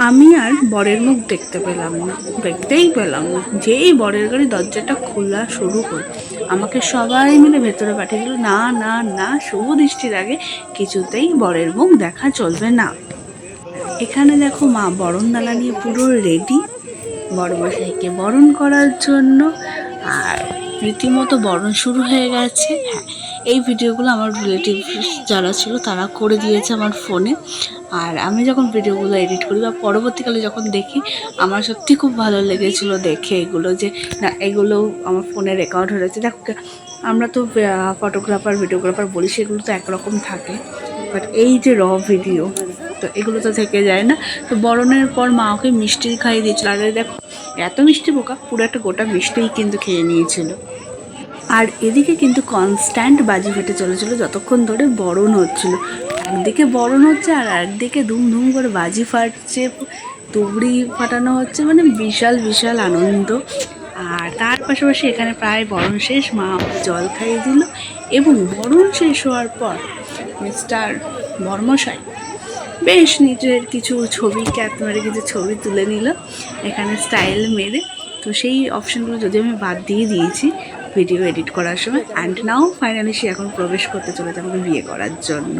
আমি আর বরের মুখ দেখতে পেলাম না, দেখতেই পেলাম না। যেই বরের গাড়ি দরজাটা খোলা শুরু করে আমাকে সবাই মিলে ভেতরে পাঠিয়ে দিল, না না না, শুভ দৃষ্টির আগে কিছুতেই বরের মুখ দেখা চলবে না। এখানে দেখো মা বরণডালা নিয়ে পুরো রেডি বড়মশাইকে বরণ করার জন্য। আর রীতিমতো বরণ শুরু হয়ে গেছে। হ্যাঁ, এই ভিডিওগুলো আমার রিলেটিভস যারা ছিল তারা করে দিয়েছে আমার ফোনে। আর আমি যখন ভিডিওগুলো এডিট করি বা পরবর্তীকালে যখন দেখি, আমার সত্যি খুব ভালো লেগেছিলো দেখে এগুলো, যে না এগুলো আমার ফোনে রেকর্ড হয়েছে। দেখো, আমরা তো ফটোগ্রাফার ভিডিওগ্রাফার বলি, সেগুলো তো একরকম থাকে, বাট এই যে ভিডিও, তো এগুলো তো থেকে যায় না। তো বরণের পর মা ওকে মিষ্টি খাইয়ে দিয়েছিল। আর দেখো, এত মিষ্টি বোকা, পুরো একটা গোটা মিষ্টিই কিন্তু খেয়ে নিয়েছিল। আর এদিকে কিন্তু কনস্ট্যান্ট বাজি ফেটে চলেছিল যতক্ষণ ধরে বরণ হচ্ছিল। একদিকে বরণ হচ্ছে আর একদিকে ধুম ধুম করে বাজি ফাটছে, তুবড়ি ফাটানো হচ্ছে, মানে বিশাল বিশাল আনন্দ। আর তার পাশাপাশি এখানে প্রায় বরণ শেষ, মা আমাকে জল খাইয়ে দিল। এবং বরণ শেষ হওয়ার পর মিস্টার বর্মশাই বেশ নিজের কিছু ছবি ক্যামেরা কিছু ছবি তুলে নিল এখানে স্টাইল মেরে। তো সেই অপশানগুলো যদি আমি বাদ দিয়ে দিয়েছি ভিডিও এডিট করার সময়। অ্যান্ড নাও ফাইনালি সে এখন প্রবেশ করতে চলেছে আমাকে বিয়ে করার জন্য।